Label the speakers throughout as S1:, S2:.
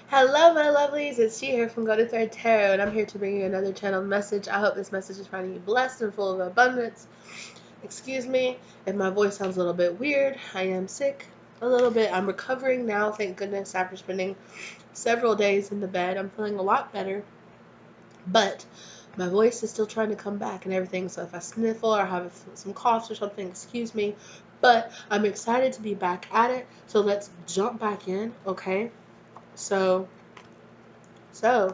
S1: Hello, my lovelies. It's She here from Go to Third Tarot, and I'm here to bring you another channeled message. I hope this message is finding you blessed and full of abundance. Excuse me if my voice sounds a little bit weird. I am sick a little bit. I'm recovering now, thank goodness, after spending several days in the bed. I'm feeling a lot better, but my voice is still trying to come back and everything. So if I sniffle or have some coughs or something, excuse me. But I'm excited to be back at it. So let's jump back in, okay? So I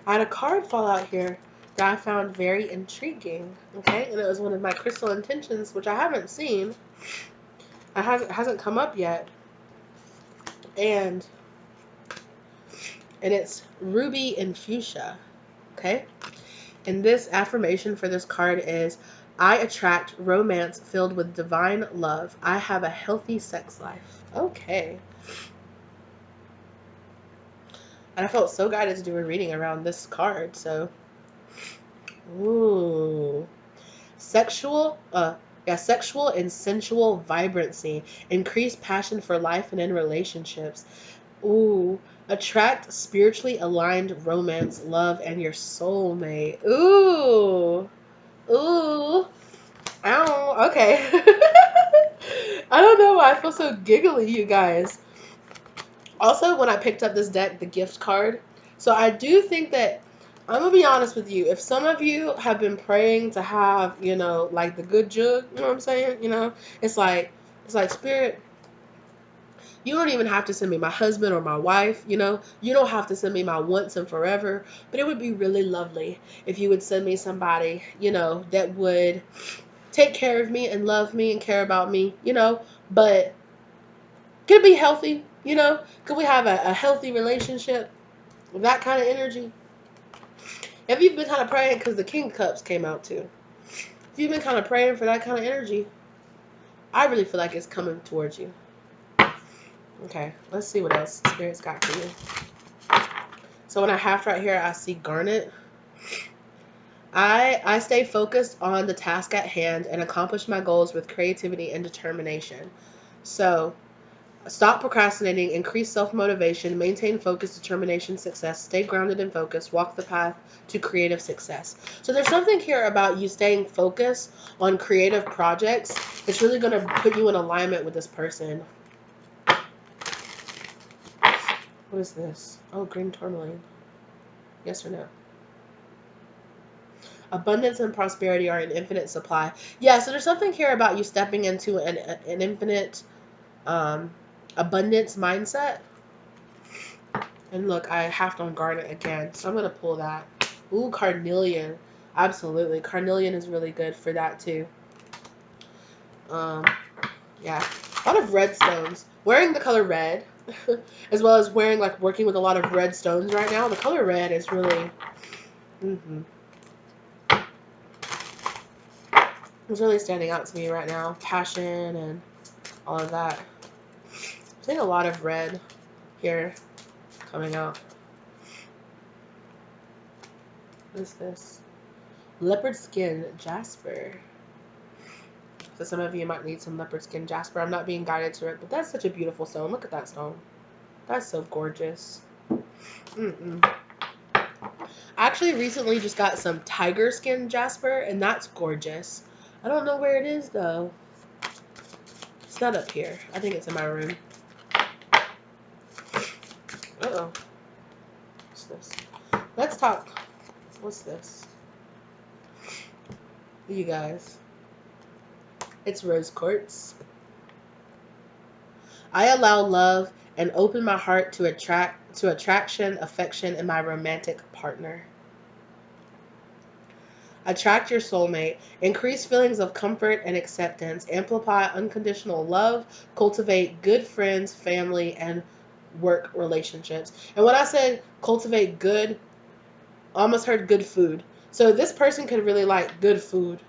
S1: had a card fall out here that I found very intriguing, okay? And it was one of my crystal intentions, which I haven't seen. It hasn't come up yet. And it's ruby and fuchsia, okay? And this affirmation for this card is, I attract romance filled with divine love. I have a healthy sex life. Okay. And I felt so guided to do a reading around this card, so. Ooh. Sexual and sensual vibrancy, increased passion for life and in relationships. Ooh, attract spiritually aligned romance, love, and your soulmate. Ooh, ooh, ow, okay. I don't know why I feel so giggly, you guys. Also, when I picked up this deck, the gift card, so I do think that, I'm gonna be honest with you, if some of you have been praying to have, like the good jug, you know what I'm saying? It's like spirit, you don't even have to send me my husband or my wife, you don't have to send me my once and forever, but it would be really lovely if you would send me somebody, that would take care of me and love me and care about me, but could it be healthy, could we have a healthy relationship with that kind of energy? Have you been kind of praying, because the King of Cups came out too, if you've been kind of praying for that kind of energy, I really feel like it's coming towards you. Okay, let's see what else Spirit's got for you. So when I have right here, I see garnet. I stay focused on the task at hand and accomplish my goals with creativity and determination. So stop procrastinating, increase self-motivation, maintain focus, determination, success, stay grounded and focused, walk the path to creative success. So there's something here about you staying focused on creative projects. It's really going to put you in alignment with this person. What is this? Oh, green tourmaline. Yes or no? Abundance and prosperity are an infinite supply. Yeah, so there's something here about you stepping into an infinite um, abundance mindset. And look, I have on garnet again, so I'm going to pull that. Ooh, carnelian. Absolutely. Carnelian is really good for that too. Yeah. A lot of red stones. Wearing the color red, as well as working with a lot of red stones right now. The color red is really... It's really standing out to me right now. Passion and all of that. I'm seeing a lot of red here coming out. What is this? Leopard skin jasper. So some of you might need some leopard skin jasper. I'm not being guided to it, but that's such a beautiful stone. Look at that stone. That's so gorgeous. I actually recently just got some tiger skin jasper, and that's gorgeous. I don't know where it is, though. It's not up here. I think it's in my room. Uh-oh. What's this? Let's talk. What's this? You guys. It's rose quartz. I allow love and open my heart to attraction, affection, and my romantic partner. Attract your soulmate. Increase feelings of comfort and acceptance. Amplify unconditional love. Cultivate good friends, family, and work relationships. And when I said cultivate good, I almost heard good food. So this person could really like good food.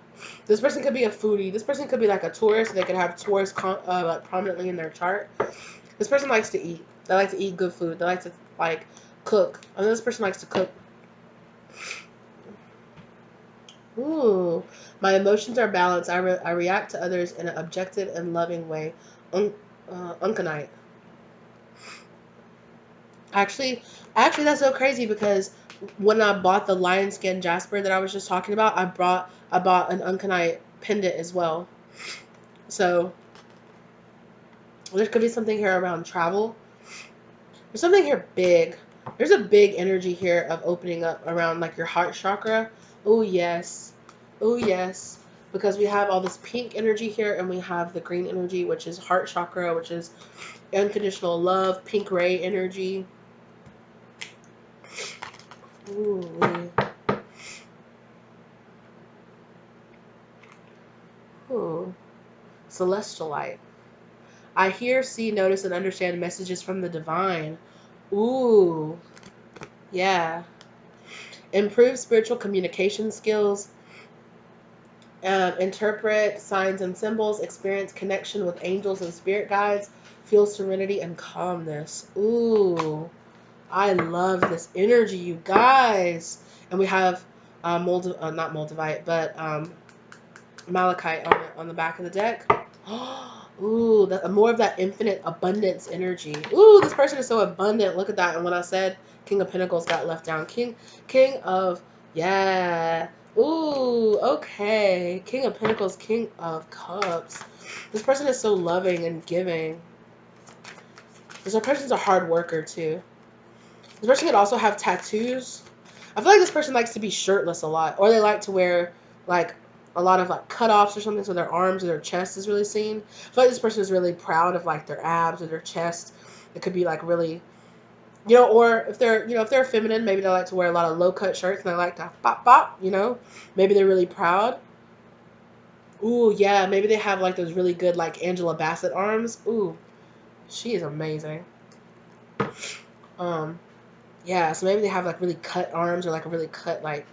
S1: This person could be a foodie. This person could be like a tourist. They could have tourists prominently in their chart. This person likes to eat. They like to eat good food. They like to cook. I mean, this person likes to cook. Ooh, my emotions are balanced. I react to others in an objective and loving way. Uncanite. Actually, actually, that's so crazy because when I bought the lion skin jasper that I was just talking about, I bought an uncanite pendant as well. So there could be something here around travel. There's something here big. There's a big energy here of opening up around like your heart chakra. Oh yes. Oh yes. Because we have all this pink energy here and we have the green energy, which is heart chakra, which is unconditional love, pink ray energy. Ooh. Ooh. Celestial light. I hear, see, notice, and understand messages from the divine. Ooh. Yeah. Improve spiritual communication skills, interpret signs and symbols, experience connection with angels and spirit guides, feel serenity and calmness. Ooh, I love this energy, you guys. And we have not Moldavite, but Malachite on the back of the deck. Ooh, more of that infinite abundance energy. Ooh, this person is so abundant. Look at that. And when I said King of Pentacles got left down, King of, yeah. Ooh, okay. King of Pentacles, King of Cups. This person is so loving and giving. This person's a hard worker too. This person could also have tattoos. I feel like this person likes to be shirtless a lot, or they like to wear like a lot of like cutoffs or something, so their arms or their chest is really seen. I feel like this person is really proud of like their abs or their chest. It could be like really, or if they're feminine, maybe they like to wear a lot of low cut shirts and they like to pop pop. Maybe they're really proud. Ooh, yeah, maybe they have like those really good like Angela Bassett arms. Ooh, she is amazing. Um, yeah, so maybe they have like really cut arms or like a really cut like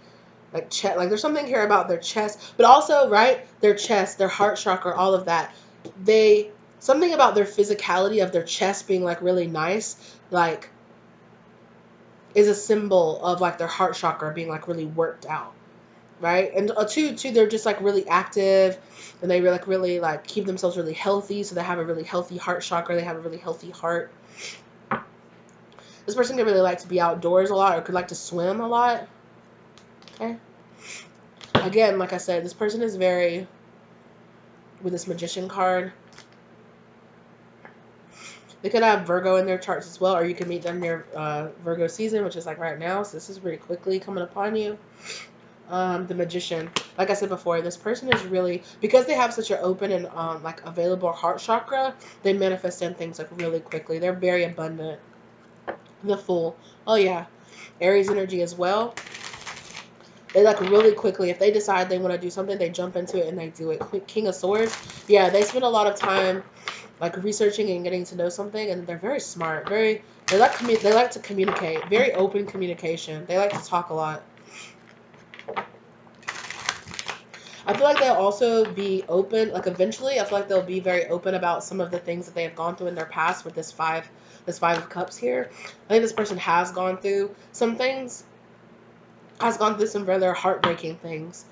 S1: chest. Like there's something here about their chest, but also right, their chest, their heart chakra, all of that. They something about their physicality of their chest being like really nice, like is a symbol of like their heart chakra being like really worked out, right? And two, they're just like really active, and they really like keep themselves really healthy. So they have a really healthy heart chakra. They have a really healthy heart. This person could really like to be outdoors a lot, or could like to swim a lot. Okay. Again, like I said, this person is very, with this magician card, they could have Virgo in their charts as well, or you can meet them near Virgo season, which is like right now. So this is pretty quickly coming upon you. The magician, like I said before, this person is really, because they have such an open and like available heart chakra, they manifest in things like really quickly. They're very abundant. The Fool. Oh yeah, Aries energy as well. They like really quickly, if they decide they want to do something, they jump into it and they do it. King of Swords. Yeah, they spend a lot of time like researching and getting to know something, and they're very smart. They like to communicate. Very open communication. They like to talk a lot. I feel like they'll also be open. Like eventually, I feel like they'll be very open about some of the things that they have gone through in their past with this five of cups here. I think this person has gone through some things, has gone through some rather heartbreaking things,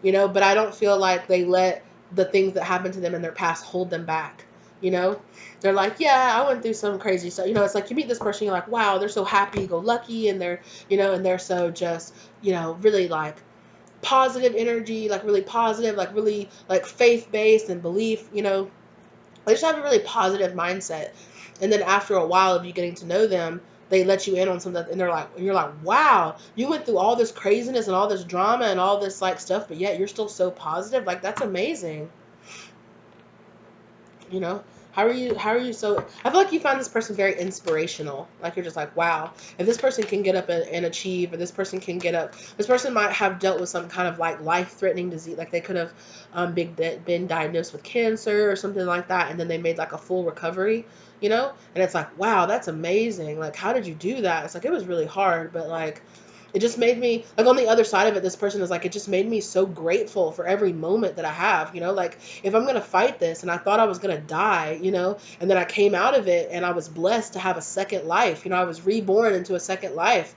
S1: but I don't feel like they let the things that happened to them in their past hold them back. They're like, yeah, I went through some crazy stuff. It's like you meet this person, you're like, wow, they're so happy go lucky, and they're so just, really like positive energy, like really positive, like really like faith based and belief. They just have a really positive mindset. And then after a while of you getting to know them, they let you in on something, and you're like, wow, you went through all this craziness and all this drama and all this like stuff, but yet you're still so positive. Like that's amazing. You know, how are you so, I feel like you find this person very inspirational. Like you're just like, wow, if this person can get up and achieve, or this person can get up, this person might have dealt with some kind of like life-threatening disease. Like they could have been diagnosed with cancer or something like that, and then they made like a full recovery. And it's like, wow, that's amazing. Like how did you do that? It's like it was really hard, but like it just made me, like, on the other side of it, this person is like, it just made me so grateful for every moment that I have. Like if I'm gonna fight this, and I thought I was gonna die, and then I came out of it and I was blessed to have a second life. I was reborn into a second life.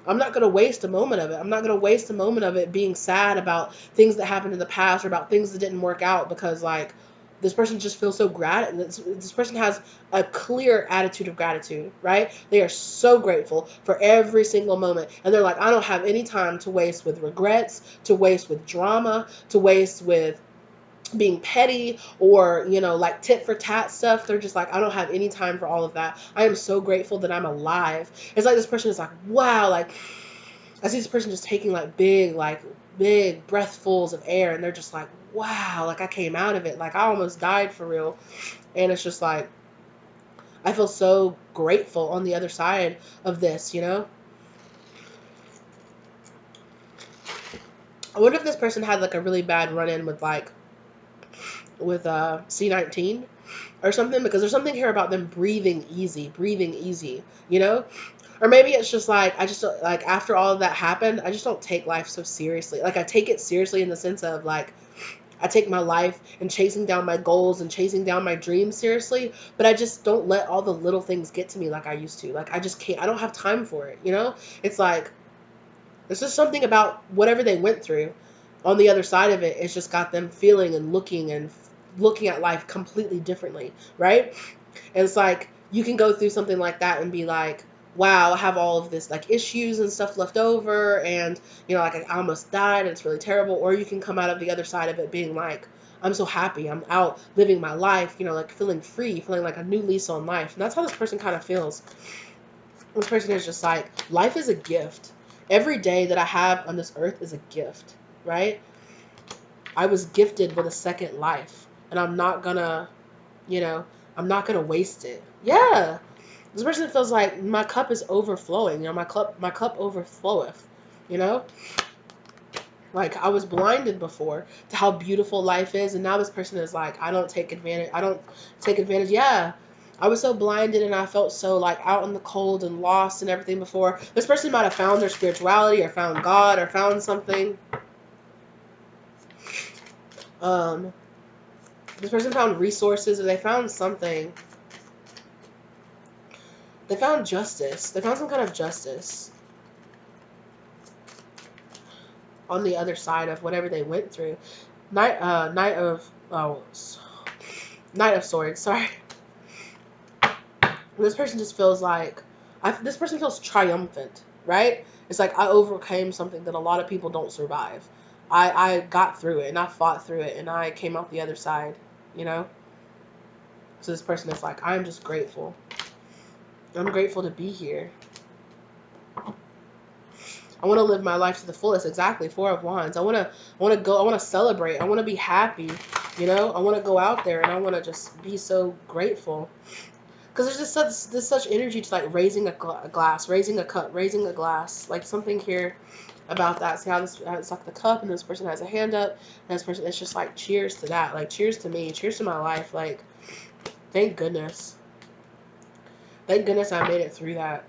S1: I'm not gonna waste a moment of it. I'm not gonna waste a moment of it being sad about things that happened in the past, or about things that didn't work out, because like This person just feels so this person has a clear attitude of gratitude, right? They are so grateful for every single moment, and they're like, I don't have any time to waste with regrets, to waste with drama, to waste with being petty, or like tit for tat stuff. They're just like, I don't have any time for all of that. I am so grateful that I'm alive. It's like this person is like, wow, like I see this person just taking like big breathfuls of air, and they're just like, wow, like I came out of it, like I almost died for real. And it's just like, I feel so grateful on the other side of this. I wonder if this person had like a really bad run-in with C19 or something, because there's something here about them breathing easy. Or maybe it's just like, I just don't, like, after all of that happened, I just don't take life so seriously. Like, I take it seriously in the sense of like, I take my life and chasing down my goals and chasing down my dreams seriously, but I just don't let all the little things get to me like I used to. Like, I just can't, I don't have time for it. It's like, it's just something about whatever they went through on the other side of it. It's just got them feeling and looking at life completely differently, right? And it's like, you can go through something like that and be like, wow, I have all of this like issues and stuff left over, and like I almost died and it's really terrible. Or you can come out of the other side of it being like, I'm so happy, I'm out living my life, like feeling free, feeling like a new lease on life. And that's how this person kind of feels. This person is just like, life is a gift. Every day that I have on this earth is a gift, right? I was gifted with a second life, and you know, I'm not gonna waste it. Yeah. This person feels like my cup is overflowing. My cup overfloweth. You know, like I was blinded before to how beautiful life is, and now this person is like, I don't take advantage. I don't take advantage. Yeah. I was so blinded and I felt so like out in the cold and lost and everything before. This person might have found their spirituality or found God or found something. Um, this person found resources, or they found something. They found justice. They found some kind of justice on the other side of whatever they went through. Knight of Swords. Sorry. This person just feels like, this person feels triumphant, right? It's like, I overcame something that a lot of people don't survive. I got through it, and I fought through it, and I came out the other side. You know. So this person is like, I'm just grateful. I'm grateful to be here. I want to live my life to the fullest. Exactly. Four of Wands. I want to go. I want to celebrate. I want to be happy. I want to go out there and I want to just be so grateful. Because there's just such energy to like raising a glass, raising a cup, raising a glass. Like something here about that. See how it's like the cup, and this person has a hand up, and this person, it's just like, cheers to that. Like, cheers to me. Cheers to my life. Like, thank goodness. Thank goodness I made it through that.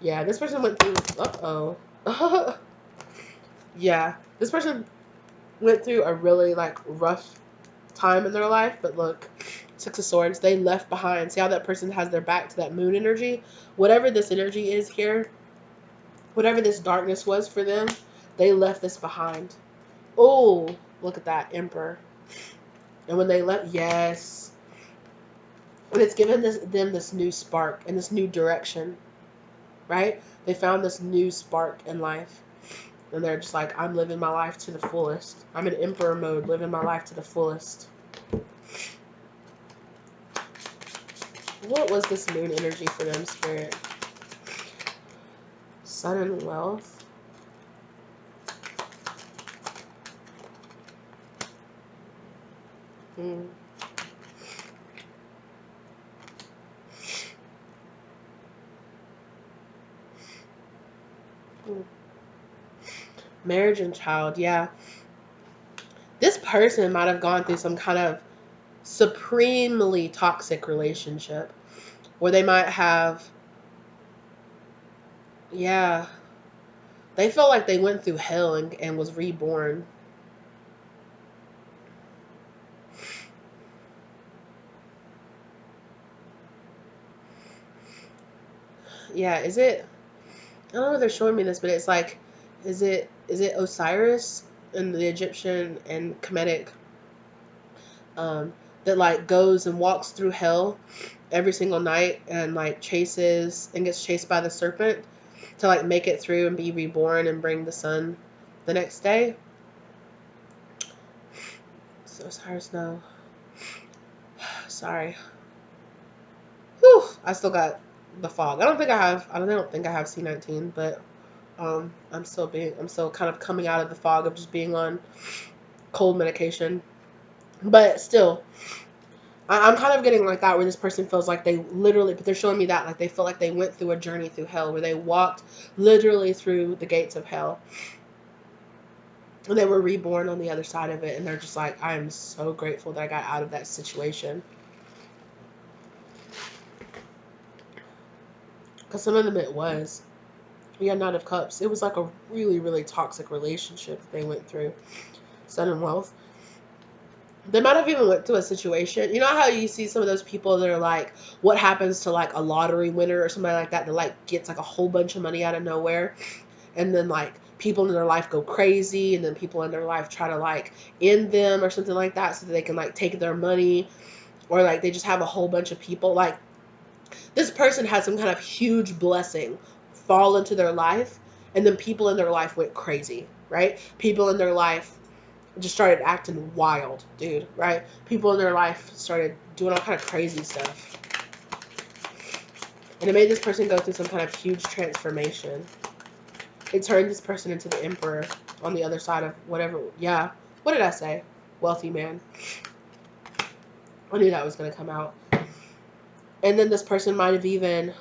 S1: Yeah, this person went through. Uh-oh. Yeah, this person went through a really like rough time in their life, but look, Six of Swords, they left behind. See how that person has their back to that moon energy? Whatever this energy is here, whatever this darkness was for them, they left this behind. Oh, look at that, Emperor. And when they left, yes. And it's given them this new spark and this new direction, right? They found this new spark in life. And they're just like, I'm living my life to the fullest. I'm in Emperor mode, living my life to the fullest. What was this moon energy for them, Spirit? Sun and wealth. Hmm. Hmm. Marriage and child, yeah. This person might have gone through some kind of supremely toxic relationship where they might have, yeah, they felt like they went through hell and was reborn. Yeah, I don't know if they're showing me this, but it's like, is it Osiris in the Egyptian and Kemetic, um, that like goes and walks through hell every single night and like chases and gets chased by the serpent to like make it through and be reborn and bring the sun the next day. So sorry, Snow. Sorry. Whew, I still got the fog. I don't think I have C19, but I'm still kind of coming out of the fog of just being on cold medication. But still, I'm kind of getting like that where this person feels like they literally, but they're showing me that like they feel like they went through a journey through hell where they walked literally through the gates of hell and they were reborn on the other side of it, and they're just like, I am so grateful that I got out of that situation. Because some of them it was. We had Knight of Cups. It was like a really, really toxic relationship that they went through. Sun and Wealth. They might have even went through a situation. You know how you see some of those people that are like, what happens to like a lottery winner or somebody like that like gets like a whole bunch of money out of nowhere, and then like people in their life go crazy, and then people in their life try to like end them or something like that so that they can like take their money, or like they just have a whole bunch of people like this person had some kind of huge blessing fall into their life, and then people in their life went crazy, right? People in their life just started acting wild, dude, right? People in their life started doing all kind of crazy stuff. And it made this person go through some kind of huge transformation. It turned this person into the emperor on the other side of whatever. Yeah. What did I say? Wealthy man. I knew that was going to come out. And then this person might have even,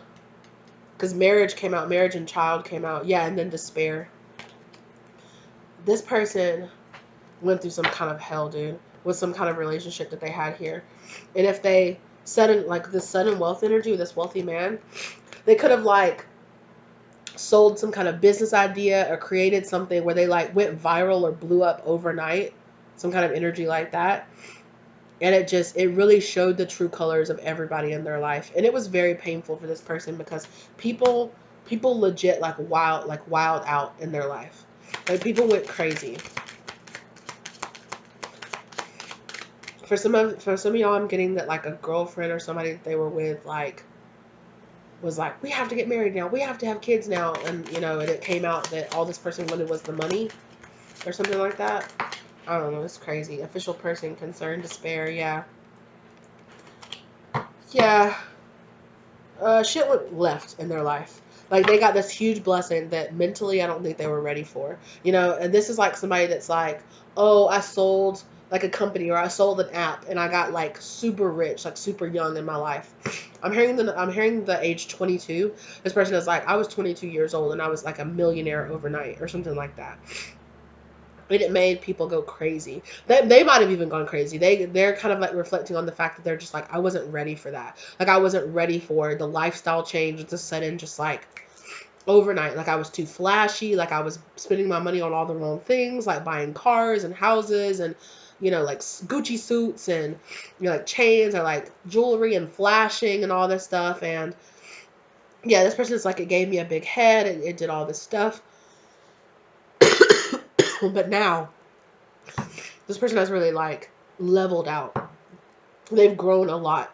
S1: because marriage came out, marriage and child came out. Yeah, and then despair. This person went through some kind of hell, dude, with some kind of relationship that they had here. And if they sudden like this sudden wealth energy with this wealthy man, they could have like sold some kind of business idea or created something where they like went viral or blew up overnight, some kind of energy like that. And it really showed the true colors of everybody in their life. And it was very painful for this person because people legit like wild out in their life. Like people went crazy. For some of y'all, I'm getting that like a girlfriend or somebody that they were with like was like, we have to get married now, we have to have kids now, and and it came out that all this person wanted was the money or something like that. I don't know, it's crazy. Official person, concern, despair, yeah. Yeah. Shit went left in their life. Like they got this huge blessing that mentally I don't think they were ready for. And this is like somebody that's like, oh, I sold like a company or I sold an app and I got like super rich, like super young in my life. I'm hearing the age 22. This person is like, I was 22 years old and I was like a millionaire overnight or something like that. And it made people go crazy. They might have even gone crazy. They're kind of like reflecting on the fact that they're just like, I wasn't ready for that. Like I wasn't ready for the lifestyle change to sudden just like overnight. Like I was too flashy. Like I was spending my money on all the wrong things, like buying cars and houses and like Gucci suits and like chains or like jewelry and flashing and all this stuff. And yeah, this person is like, it gave me a big head. It did all this stuff. But now this person has really like leveled out. They've grown a lot.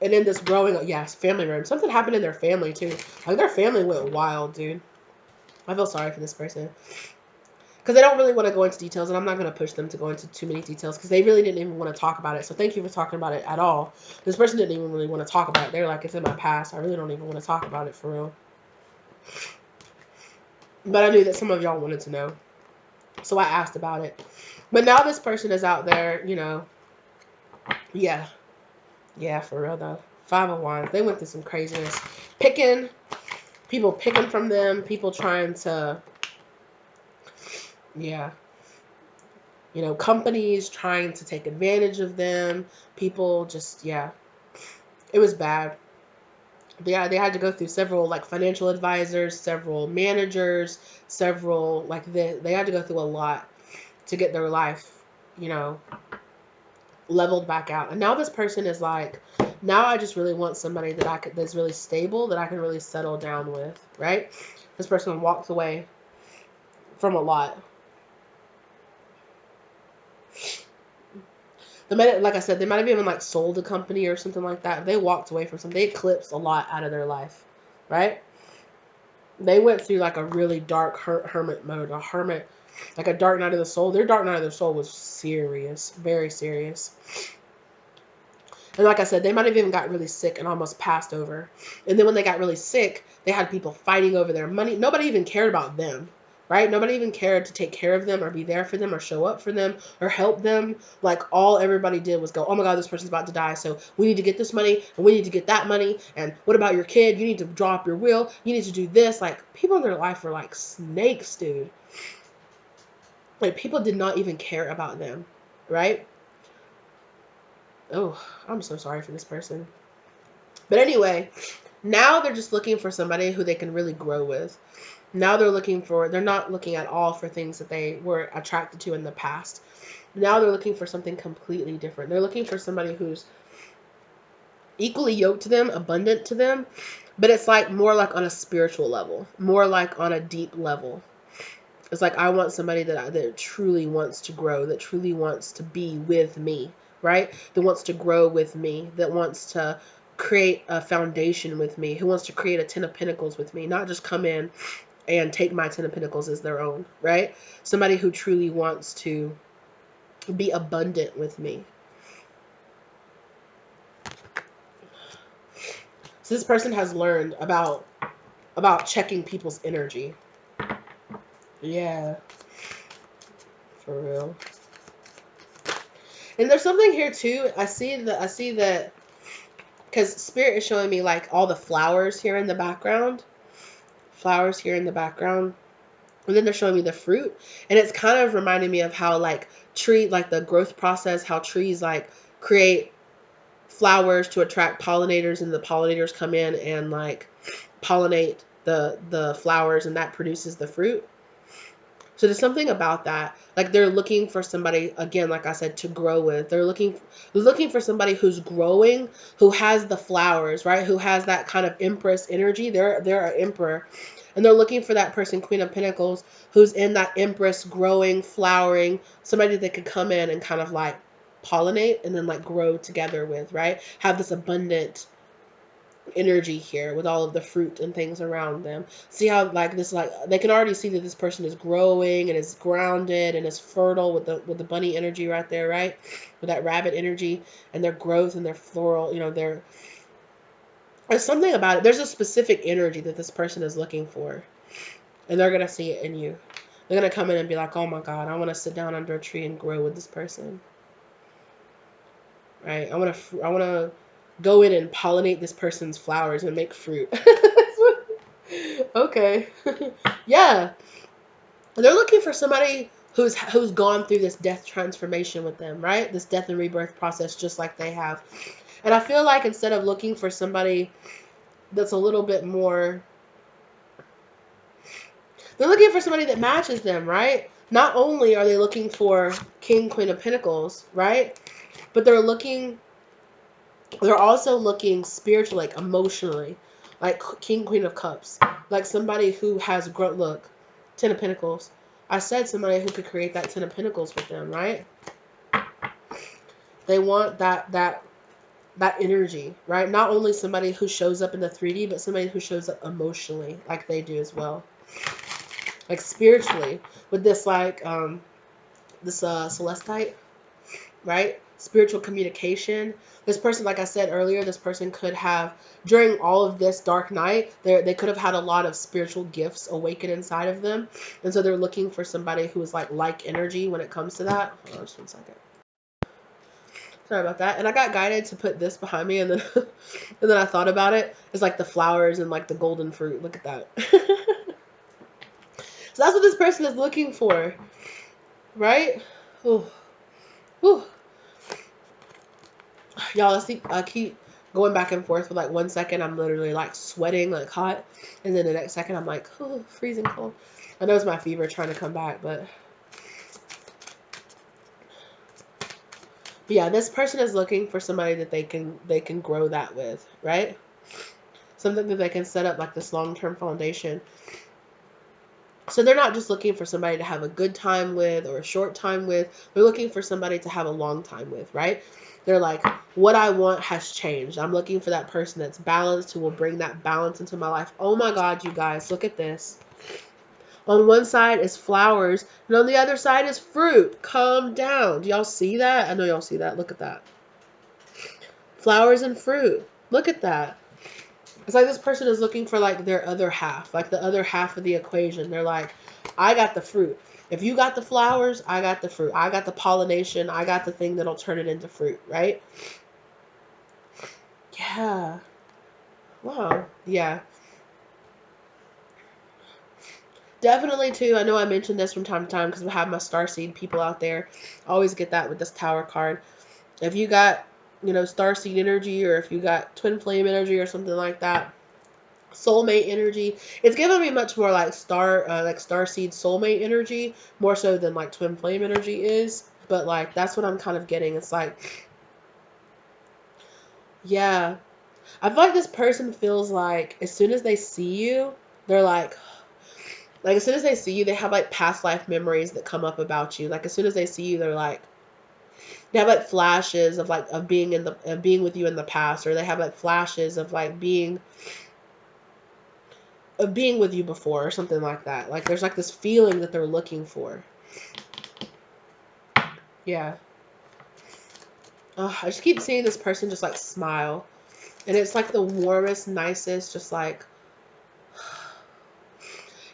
S1: And in this growing, yes, family room. Something happened in their family too. Like their family went wild, dude. I feel sorry for this person. Because they don't really want to go into details, and I'm not going to push them to go into too many details because they really didn't even want to talk about it. So thank you for talking about it at all. This person didn't even really want to talk about it. They're like, it's in my past. I really don't even want to talk about it for real. But I knew that some of y'all wanted to know. So I asked about it. But now this person is out there, yeah. Yeah, for real though. 5 of Wands. They went through some craziness. People picking from them, people trying to, yeah. Companies trying to take advantage of them. People just, yeah. It was bad. They had to go through several like financial advisors, several managers, several like they had to go through a lot to get their life, you know, leveled back out. And now this person is like, now I just really want somebody that's really stable, that I can really settle down with, right? This person walks away from a lot. They might, like I said, they might have even like sold a company or something like that. They walked away from something. They eclipsed a lot out of their life, right? They went through like a really dark hermit mode, a hermit, like a dark night of the soul. Their dark night of the soul was serious, very serious. And like I said, they might have even got really sick and almost passed over. And then when they got really sick, they had people fighting over their money. Nobody even cared about them, right? Nobody even cared to take care of them or be there for them or show up for them or help them. Like all everybody did was go, oh my God, this person's about to die. So we need to get this money and we need to get that money. And what about your kid? You need to draw up your will. You need to do this. Like people in their life were like snakes, dude. Like people did not even care about them, right? Oh, I'm so sorry for this person. But anyway, now they're just looking for somebody who they can really grow with. Now they're not looking at all for things that they were attracted to in the past. Now they're looking for something completely different. They're looking for somebody who's equally yoked to them, abundant to them, but it's like more like on a spiritual level, more like on a deep level. It's like I want somebody that truly wants to grow, that truly wants to be with me, right? That wants to grow with me, that wants to create a foundation with me, who wants to create a 10 of Pentacles with me, not just come in and take my 10 of Pentacles as their own, right? Somebody who truly wants to be abundant with me. So this person has learned about checking people's energy. Yeah, for real. And there's something here too. I see that because Spirit is showing me like all the flowers here in the background. Flowers here in the background. And then they're showing me the fruit. And it's kind of reminding me of how like like the growth process, how trees like create flowers to attract pollinators, and the pollinators come in and like pollinate the flowers, and that produces the fruit. So there's something about that. Like they're looking for somebody, again, like I said, to grow with. They're looking for somebody who's growing, who has the flowers, right? Who has that kind of empress energy. They're an emperor. And they're looking for that person, Queen of Pentacles, who's in that empress, growing, flowering, somebody that could come in and kind of like pollinate and then like grow together with, right? Have this abundant energy here with all of the fruit and things around them. See how like this, like they can already see that this person is growing and is grounded and is fertile with the bunny energy right there, right? With that rabbit energy and their growth and their floral, there's something about it. There's a specific energy that this person is looking for, and they're gonna see it in you. They're gonna come in and be like, oh my God, I want to sit down under a tree and grow with this person, right? I want to go in and pollinate this person's flowers and make fruit. Okay. Yeah. They're looking for somebody who's gone through this death transformation with them, right? This death and rebirth process just like they have. And I feel like instead of looking for somebody that's a little bit more, they're looking for somebody that matches them, right? Not only are they looking for King, Queen of Pentacles, right? But they're also looking spiritually, like emotionally, like King, Queen of Cups, like somebody who has grown. Look, 10 of Pentacles. I said somebody who could create that 10 of Pentacles with them, right? They want that energy, right? Not only somebody who shows up in the 3D, but somebody who shows up emotionally, like they do as well, like spiritually, with this Celestite, right? Spiritual communication. This person, like I said earlier, this person could have, during all of this dark night, they could have had a lot of spiritual gifts awaken inside of them. And so they're looking for somebody who is like energy when it comes to that. Hold on just 1 second. Sorry about that. And I got guided to put this behind me, and then and then I thought about it. It's like the flowers and like the golden fruit. Look at that. So that's what this person is looking for, right? Ooh. Ooh. Y'all, I keep going back and forth for like 1 second. I'm literally like sweating, like hot. And then the next second, I'm like, oh, freezing cold. I know it's my fever trying to come back, but yeah, this person is looking for somebody that they can grow that with, right? Something that they can set up like this long-term foundation. So they're not just looking for somebody to have a good time with or a short time with. They're looking for somebody to have a long time with, right? They're like, what I want has changed. I'm looking for that person that's balanced, who will bring that balance into my life. Oh my God, you guys, look at this. On one side is flowers, and on the other side is fruit. Calm down. Do y'all see that? I know y'all see that. Look at that. Flowers and fruit. Look at that. It's like this person is looking for like their other half, like the other half of the equation. They're like, I got the fruit. If you got the flowers, I got the fruit. I got the pollination. I got the thing that'll turn it into fruit, right? Yeah. Wow. Yeah. Definitely too. I know I mentioned this from time to time because we have my starseed people out there. I always get that with this tower card. If you got, starseed energy, or if you got twin flame energy or something like that, soulmate energy, it's giving me much more like starseed soulmate energy, more so than like twin flame energy is. But like that's what I'm kind of getting. It's like, yeah, I feel like this person feels like as soon as they see you, they're like as soon as they see you, they have like past life memories that come up about you. Like as soon as they see you, they're like, they have like flashes of like of being in the of being with you in the past, or they have like flashes of like being with you before, or something like that. Like there's like this feeling that they're looking for. Yeah. I just keep seeing this person just like smile, and it's like the warmest, nicest, just like,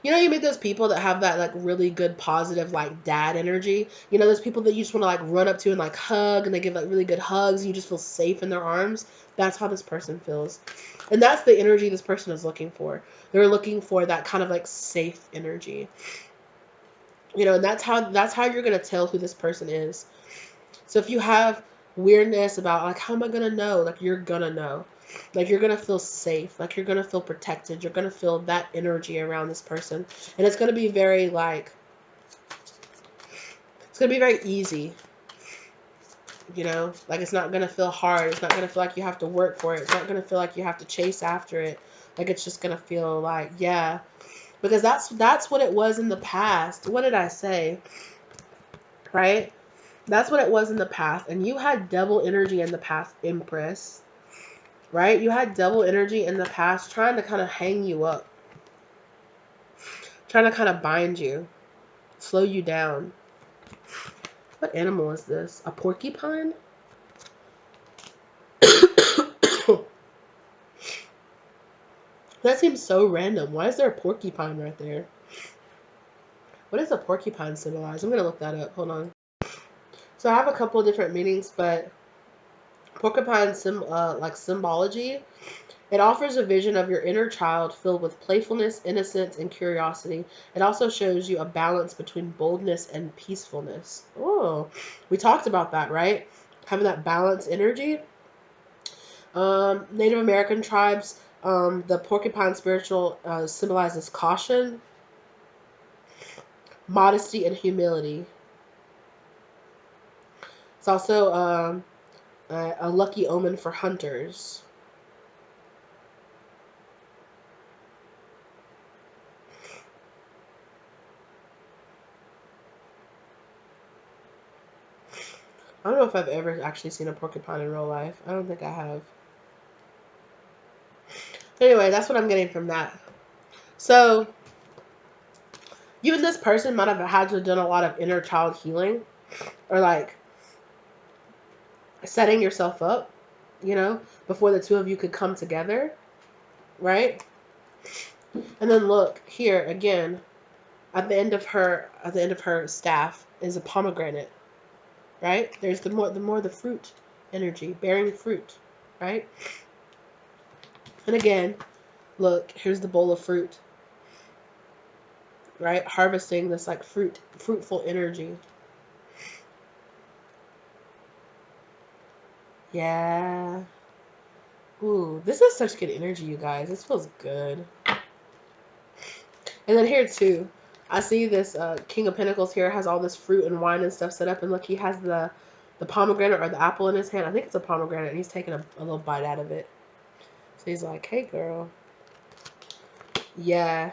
S1: you meet those people that have that like really good positive like dad energy. Those people that you just want to like run up to and like hug, and they give like really good hugs, and you just feel safe in their arms. That's how this person feels. And that's the energy this person is looking for. They're looking for that kind of like safe energy. And that's how you're going to tell who this person is. So if you have weirdness about like, how am I going to know? Like you're going to know. Like you're going to feel safe. Like you're going to feel protected. You're going to feel that energy around this person. And it's going to be very like, it's going to be very easy. Like it's not going to feel hard. It's not going to feel like you have to work for it. It's not going to feel like you have to chase after it. Like it's just going to feel like, yeah. Because that's what it was in the past. What did I say? Right? That's what it was in the past. And you had devil energy in the past, Empress. Right? You had devil energy in the past trying to kind of hang you up. Trying to kind of bind you. Slow you down. What animal is this? A porcupine? That seems so random. Why is there a porcupine right there? What does a porcupine symbolize? I'm going to look that up. Hold on. So I have a couple of different meanings, but porcupine like symbology. It offers a vision of your inner child filled with playfulness, innocence, and curiosity. It also shows you a balance between boldness and peacefulness. Oh, we talked about that, right? Having that balanced energy. Native American tribes, the porcupine spiritual symbolizes caution, modesty, and humility. It's also a lucky omen for hunters. I don't know if I've ever actually seen a porcupine in real life. I don't think I have. Anyway, that's what I'm getting from that. So, you and this person might have had to have done a lot of inner child healing, or like setting yourself up, before the two of you could come together, right? And then look here again, at the end of her staff is a pomegranate, right? There's the fruit energy, bearing fruit, right? And again, look, here's the bowl of fruit, right? Harvesting this like fruitful energy. Yeah. Ooh, this is such good energy, you guys. This feels good. And then here too, I see this King of Pentacles here has all this fruit and wine and stuff set up, and look, he has the pomegranate or the apple in his hand. I think it's a pomegranate, and he's taking a little bite out of it. So he's like, "Hey, girl." Yeah.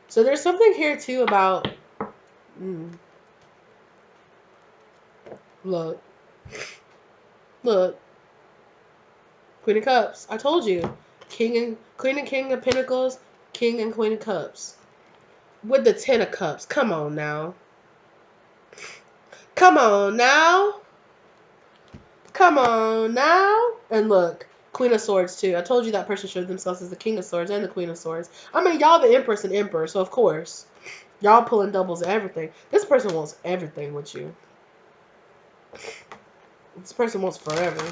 S1: So there's something here too about, mm, look, look, Queen of Cups. I told you, Queen and King of Pentacles, King and Queen of Cups. With the Ten of Cups. Come on now. Come on now. Come on now. And look, Queen of Swords too. I told you that person showed themselves as the King of Swords and the Queen of Swords. I mean, y'all the Empress and Emperor, so of course, y'all pulling doubles of everything. This person wants everything with you. This person wants forever.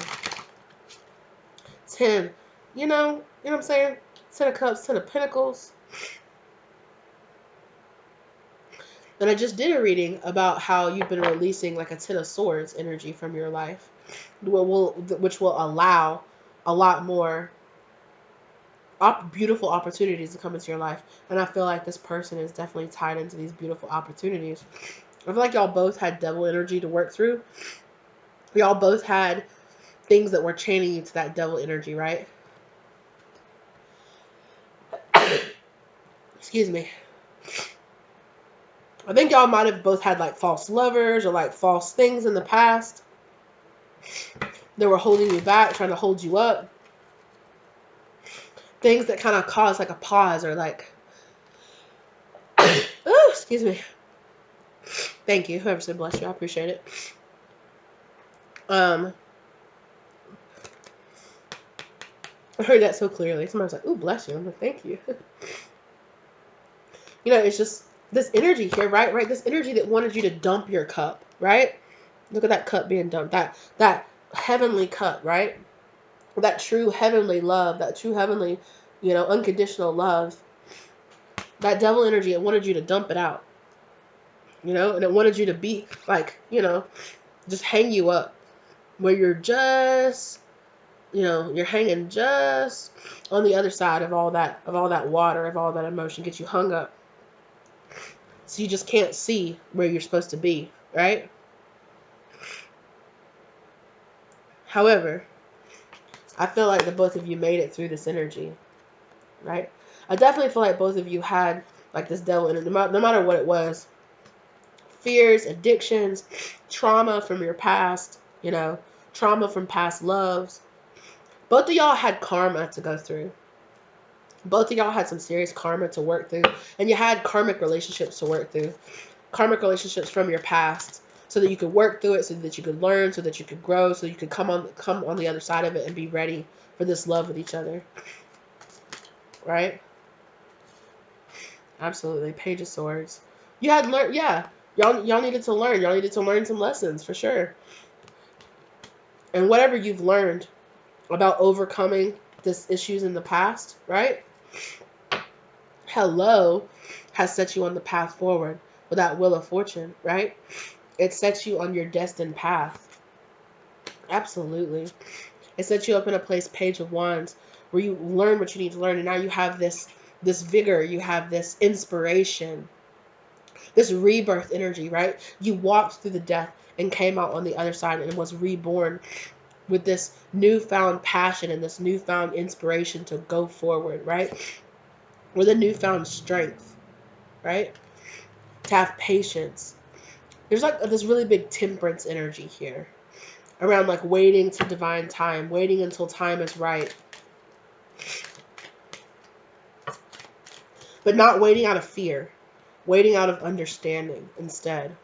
S1: 10. You know what I'm saying? 10 of Cups, 10 of Pentacles. And I just did a reading about how you've been releasing like a Ten of Swords energy from your life, which will allow a lot more beautiful opportunities to come into your life. And I feel like this person is definitely tied into these beautiful opportunities. I feel like y'all both had devil energy to work through. Y'all both had things that were chaining you to that devil energy, right? Excuse me. I think y'all might have both had like false lovers or like false things in the past that were holding you back, trying to hold you up. Things that kind of cause like a pause or like, oh, excuse me. Thank you. Whoever said bless you, I appreciate it. I heard that so clearly. Somebody was like, ooh, bless you. I'm like, thank you. You know, it's just this energy here, right? Right? This energy that wanted you to dump your cup, right? Look at that cup being dumped. That heavenly cup, right? That true heavenly love, that true heavenly, unconditional love. That devil energy, it wanted you to dump it out. And it wanted you to be like, just hang you up where you're just, you're hanging just on the other side of all that water, of all that emotion, get you hung up. So you just can't see where you're supposed to be, right? However, I feel like the both of you made it through this energy, right? I definitely feel like both of you had like this devil energy, no matter what it was. Fears, addictions, trauma from your past, trauma from past loves. Both of y'all had karma to go through. Both of y'all had some serious karma to work through. And you had karmic relationships to work through. Karmic relationships from your past. So that you could work through it, so that you could learn, so that you could grow, so you could come on the other side of it and be ready for this love with each other. Right? Absolutely. Page of Swords. You had learned, yeah. Y'all needed to learn. Y'all needed to learn some lessons for sure. And whatever you've learned about overcoming these issues in the past, right? Hello, has set you on the path forward with that Wheel of Fortune, right? It sets you on your destined path. Absolutely. It sets you up in a place, Page of Wands, where you learn what you need to learn, and now you have this vigor, you have this inspiration, this rebirth energy, right? You walked through the death and came out on the other side and was reborn with this newfound passion and this newfound inspiration to go forward, right? With a newfound strength, right? To have patience. There's like this really big temperance energy here around like waiting to divine time, waiting until time is right. But not waiting out of fear, waiting out of understanding instead.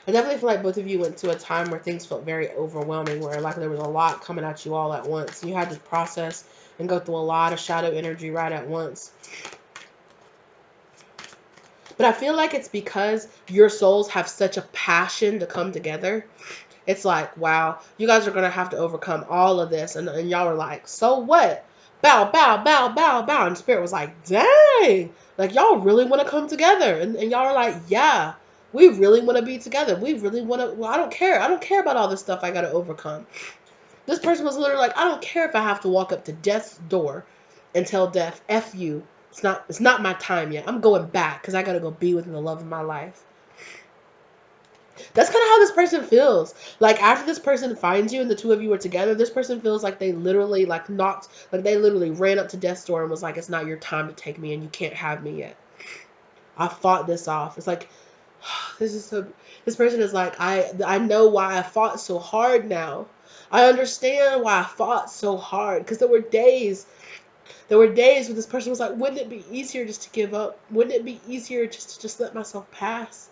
S1: I definitely feel like both of you went to a time where things felt very overwhelming, where like there was a lot coming at you all at once. You had to process and go through a lot of shadow energy right at once. But I feel like it's because your souls have such a passion to come together. It's like, wow, you guys are going to have to overcome all of this. And y'all were like, so what? Bow, bow, bow, bow, bow. And Spirit was like, dang, like y'all really want to come together. And y'all are like, yeah, we really want to be together. We really want to, well, I don't care. I don't care about all this stuff I got to overcome. This person was literally like, I don't care if I have to walk up to death's door and tell death, F you. It's not my time yet. I'm going back because I got to go be with the love of my life. That's kind of how this person feels. Like after this person finds you and the two of you are together, this person feels like they literally like knocked, like they literally ran up to death's door and was like, "It's not your time to take me, and you can't have me yet. I fought this off." It's like this is so. This person is like, I know why I fought so hard now. I understand why I fought so hard because there were days when this person was like, wouldn't it be easier just to give up? Wouldn't it be easier just to just let myself pass?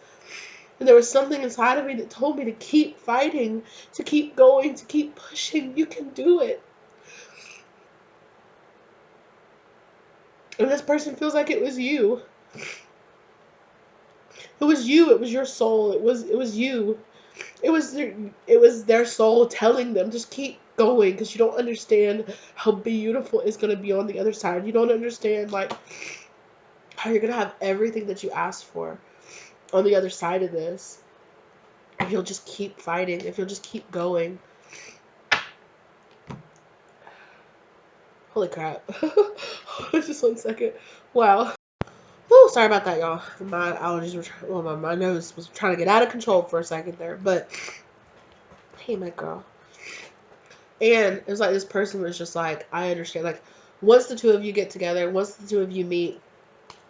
S1: And there was something inside of me that told me to keep fighting, to keep going, to keep pushing. You can do it. And this person feels like it was you. It was you. It was your soul. It was you. It was their soul telling them just keep going because you don't understand how beautiful it's gonna be on the other side. You don't understand like how you're gonna have everything that you asked for on the other side of this. If you'll just keep fighting, if you'll just keep going. Holy crap. Just 1 second. Wow. Woo, sorry about that, y'all. My allergies were, well, my nose was trying to get out of control for a second there. But, hey, my girl. And it was like this person was just like, I understand. Like, once the two of you get together, once the two of you meet,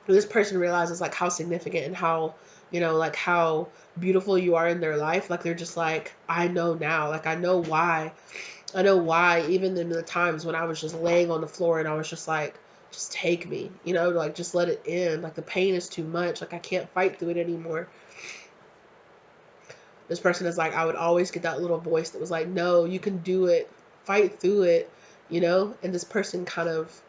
S1: this person realizes like how significant and how, like how beautiful you are in their life. Like, they're just like, I know now. Like, I know why. I know why, even in the times when I was just laying on the floor and I was just like, just take me, like just let it end. Like the pain is too much. Like I can't fight through it anymore. This person is like, I would always get that little voice that was like, no, you can do it. Fight through it. And this person kind of,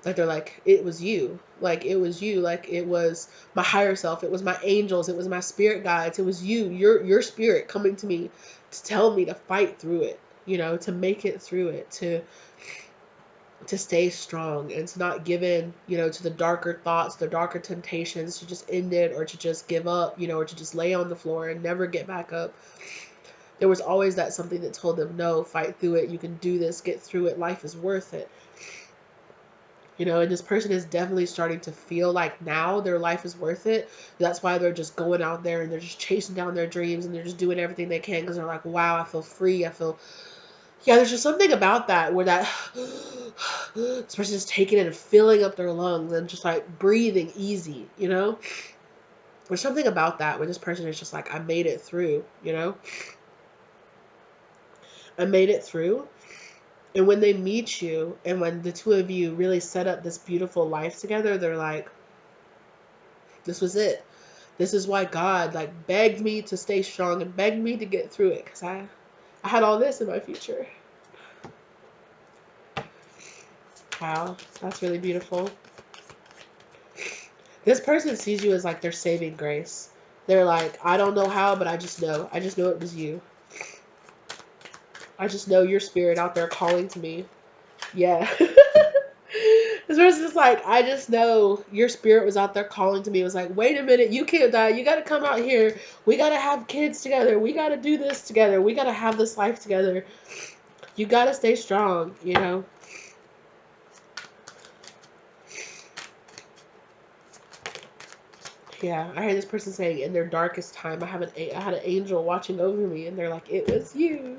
S1: like they're like, it was you. Like it was you. Like it was my higher self. It was my angels. It was my spirit guides. It was you, your spirit coming to me to tell me to fight through it, to make it through it, to stay strong and to not give in, to the darker thoughts, the darker temptations to just end it or to just give up, or to just lay on the floor and never get back up. There was always that something that told them, no, fight through it. You can do this. Get through it. Life is worth it. And this person is definitely starting to feel like now their life is worth it. That's why they're just going out there and they're just chasing down their dreams and they're just doing everything they can because they're like, wow, I feel free. Yeah, there's just something about that where that this person is taking it and filling up their lungs and just like breathing easy. There's something about that where this person is just like, I made it through. I made it through. And when they meet you and when the two of you really set up this beautiful life together, they're like, this was it. This is why God like begged me to stay strong and begged me to get through it because I had all this in my future. Wow, that's really beautiful. This person sees you as like their saving grace. They're like, I don't know how, but I just know. I just know it was you. I just know your spirit out there calling to me. Yeah. This person's like, I just know your spirit was out there calling to me. It was like, wait a minute, you can't die. You got to come out here. We got to have kids together. We got to do this together. We got to have this life together. You got to stay strong. Yeah, I heard this person saying in their darkest time, I had an angel watching over me, and they're like, it was you.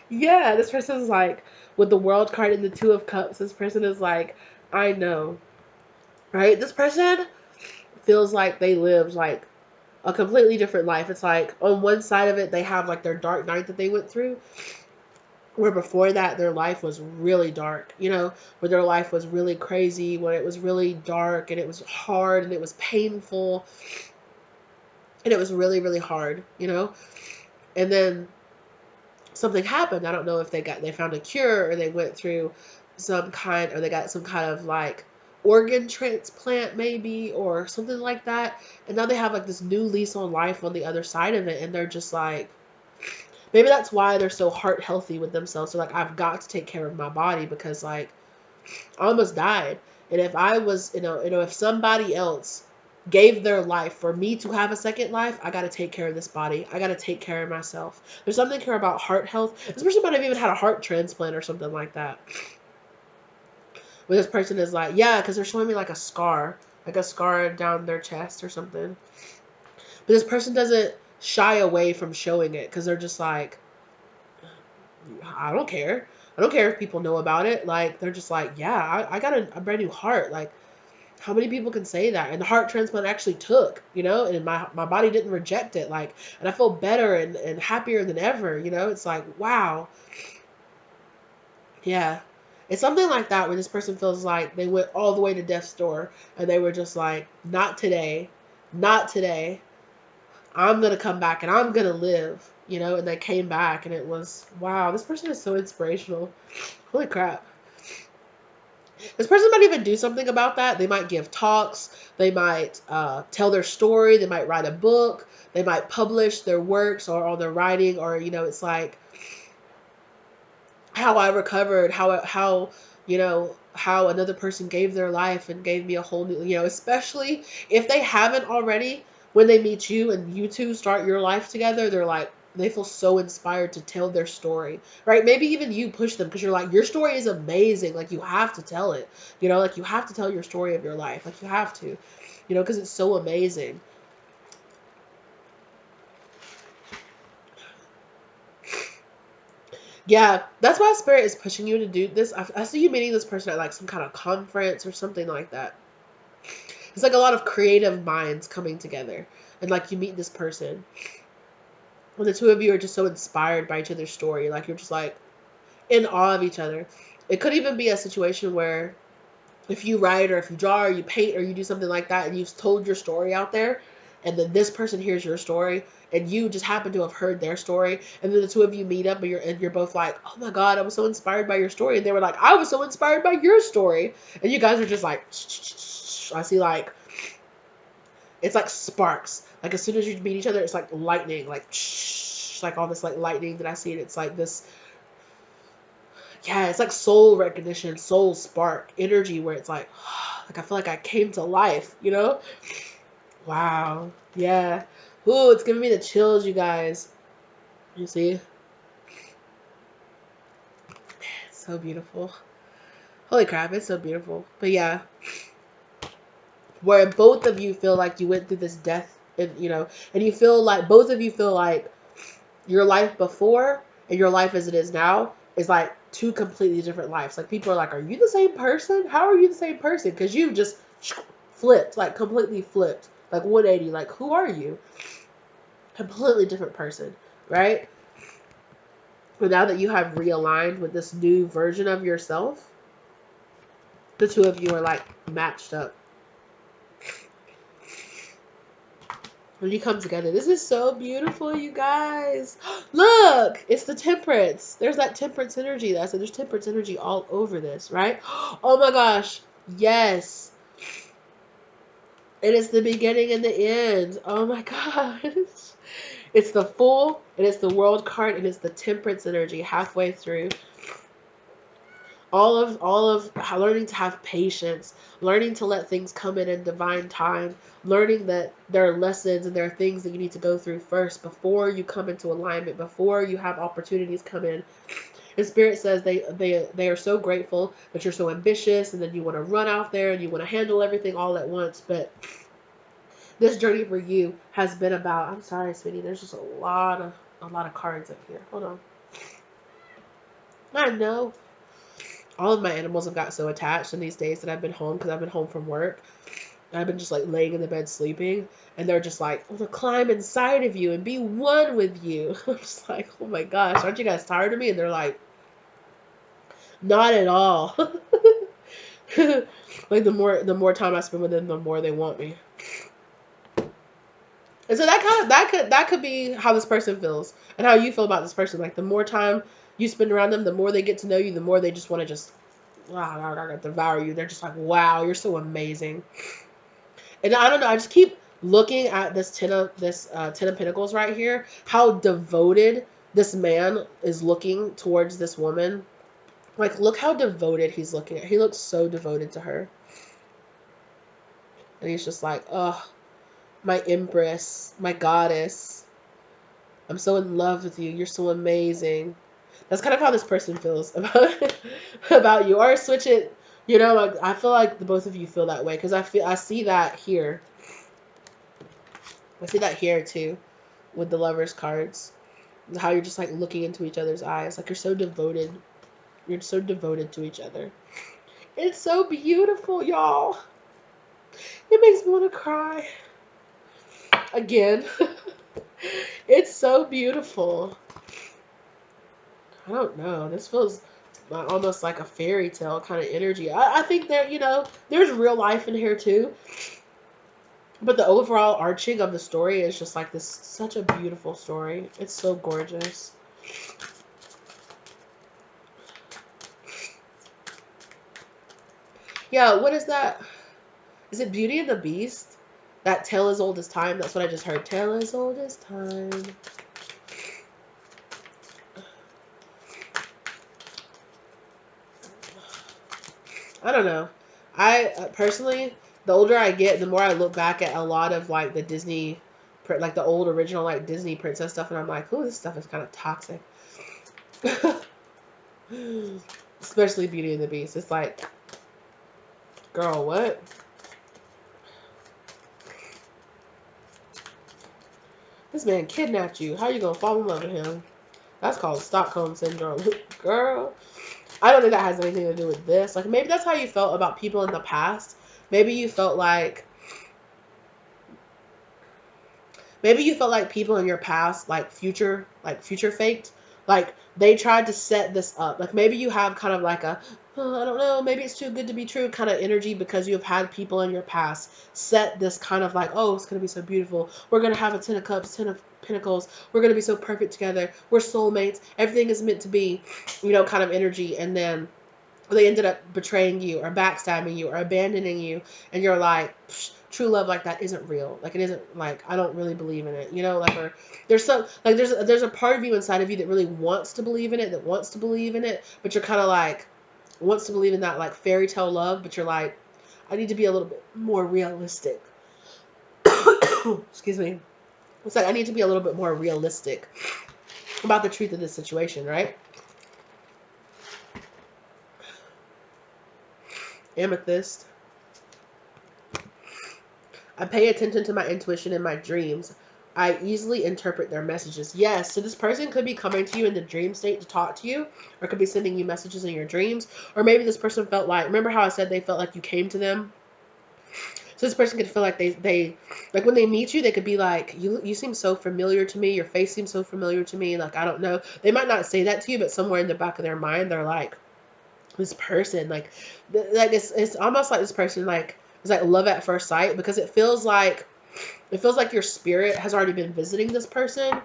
S1: Yeah, this person's like, with the world card and the two of cups, this person is like, I know, right? This person feels like they lived like a completely different life. It's like on one side of it, they have like their dark night that they went through, where before that their life was really dark, where their life was really crazy, where it was really dark and it was hard and it was painful and it was really, really hard. And then something happened. I don't know if they found a cure or they went through or they got some kind of like organ transplant maybe or something like that. And now they have like this new lease on life on the other side of it. And they're just like, maybe that's why they're so heart healthy with themselves. So like, I've got to take care of my body because like I almost died. And if I was, if somebody else gave their life for me to have a second life, I got to take care of this body. I got to take care of myself. There's something here about heart health. This person might have even had a heart transplant or something like that. Where this person is like, yeah, because they're showing me like a scar down their chest or something. But this person doesn't shy away from showing it because they're just like, I don't care. I don't care if people know about it. Like, they're just like, yeah, I got a brand new heart. Like, how many people can say that? And the heart transplant actually took, and my body didn't reject it. Like, and I feel better and happier than ever. It's like, wow. Yeah. It's something like that where this person feels like they went all the way to death's door and they were just like, not today, not today. I'm going to come back and I'm going to live, and they came back and it was, wow, this person is so inspirational. Holy crap. This person might even do something about that. They might give talks. They might tell their story. They might write a book. They might publish their works or all their writing, or, it's like how I recovered, how another person gave their life and gave me a whole new, especially if they haven't already, when they meet you and you two start your life together, they're like, they feel so inspired to tell their story, right? Maybe even you push them because you're like, your story is amazing. Like, you have to tell it, like you have to tell your story of your life. Like, you have to, because it's so amazing. Yeah, that's why Spirit is pushing you to do this. I see you meeting this person at like some kind of conference or something like that. It's like a lot of creative minds coming together. And like you meet this person. And the two of you are just so inspired by each other's story. Like you're just like in awe of each other. It could even be a situation where if you write or if you draw or you paint or you do something like that and you've told your story out there and then this person hears your story and you just happen to have heard their story and then the two of you meet up and you're both like, oh my god, I was so inspired by your story, and they were like, I was so inspired by your story, and you guys are just like, I see like it's like sparks, like as soon as you meet each other it's like lightning, like all this like lightning that I see, and it's like this, yeah, it's like soul recognition, soul spark energy where it's like like I feel like I came to life. Wow. Yeah. Ooh, it's giving me the chills, you guys. You see? It's so beautiful. Holy crap, it's so beautiful. But yeah, where both of you feel like you went through this death and you feel like both of you feel like your life before and your life as it is now is like two completely different lives. Like people are like, are you the same person? How are you the same person? Because you just flipped, like completely flipped, like 180. Like, who are you? Completely different person, right? But now that you have realigned with this new version of yourself, the two of you are like matched up. When you come together, this is so beautiful, you guys. Look, it's the temperance. There's that temperance energy. That I said there's temperance energy all over this, right? Oh my gosh, yes. It is the beginning and the end. Oh my gosh. It's the Fool, and it's the World card, and it's the temperance energy halfway through. All of learning to have patience, learning to let things come in divine time, learning that there are lessons and there are things that you need to go through first before you come into alignment, before you have opportunities come in. And Spirit says they are so grateful that you're so ambitious and then you want to run out there and you want to handle everything all at once. But this journey for you has been about, I'm sorry, sweetie, there's just a lot of cards up here. Hold on. I know. All of my animals have got so attached in these days that I've been home because I've been home from work. And I've been just like laying in the bed sleeping, and they're just like, I want to climb inside of you and be one with you. I'm just like, oh my gosh, aren't you guys tired of me? And they're like, not at all. Like the more time I spend with them, the more they want me. And so that could be how this person feels and how you feel about this person. Like the more time you spend around them, the more they get to know you, the more they just want to just devour you. They're just like, wow, you're so amazing. And I don't know, I just keep looking at this ten of Pentacles right here. How devoted this man is looking towards this woman. Like, look how devoted he's looking at. He looks so devoted to her. And he's just like, oh, my empress, my goddess. I'm so in love with you. You're so amazing. That's kind of how this person feels about about you. Or switch it. Like I feel like the both of you feel that way because I see that here. I see that here too. with the lovers cards. How you're just like looking into each other's eyes, like you're so devoted. You're so devoted to each other. It's so beautiful, y'all. It makes me want to cry again. It's so beautiful. I don't know. This feels almost like a fairy tale kind of energy. I think there, there's real life in here too. But the overall arching of the story is just like this, such a beautiful story. It's so gorgeous. Yeah, what is that? Is it Beauty and the Beast? That tale as old as time. That's what I just heard. Tale as old as time. I don't know. I personally, the older I get, the more I look back at a lot of like the Disney, like the old original like Disney princess stuff, and I'm like, oh, this stuff is kind of toxic. Especially Beauty and the Beast. It's like, girl, what? This man kidnapped you. How you gonna fall in love with him? That's called Stockholm syndrome, girl. I don't think that has anything to do with this. Like maybe that's how you felt about people in the past. Maybe you felt like people in your past, like future faked, like they tried to set this up. Like maybe you have kind of like a, oh, I don't know, maybe it's too good to be true kind of energy because you've had people in your past set this kind of like, oh, it's gonna be so beautiful. We're gonna have a 10 of cups, 10 of pentacles. We're gonna be so perfect together. We're soulmates. Everything is meant to be, kind of energy, and then they ended up betraying you or backstabbing you or abandoning you, and you're like, true love like that isn't real. Like it isn't, like I don't really believe in it, like, or there's some like there's a part of you inside of you that really wants to believe in it, but you're kind of like wants to believe in that like fairy tale love, but you're like, I need to be a little bit more realistic. Excuse me. It's like I need to be a little bit more realistic about the truth of this situation, right? Amethyst. I pay attention to my intuition in my dreams. I easily interpret their messages. Yes, so this person could be coming to you in the dream state to talk to you, or could be sending you messages in your dreams, or maybe this person felt like, remember how I said they felt like you came to them? So this person could feel like they like when they meet you, they could be like, you seem so familiar to me, your face seems so familiar to me, like I don't know. They might not say that to you, but somewhere in the back of their mind, they're like, this person, like it's almost like this person, like it's like love at first sight, because it feels like your spirit has already been visiting this person.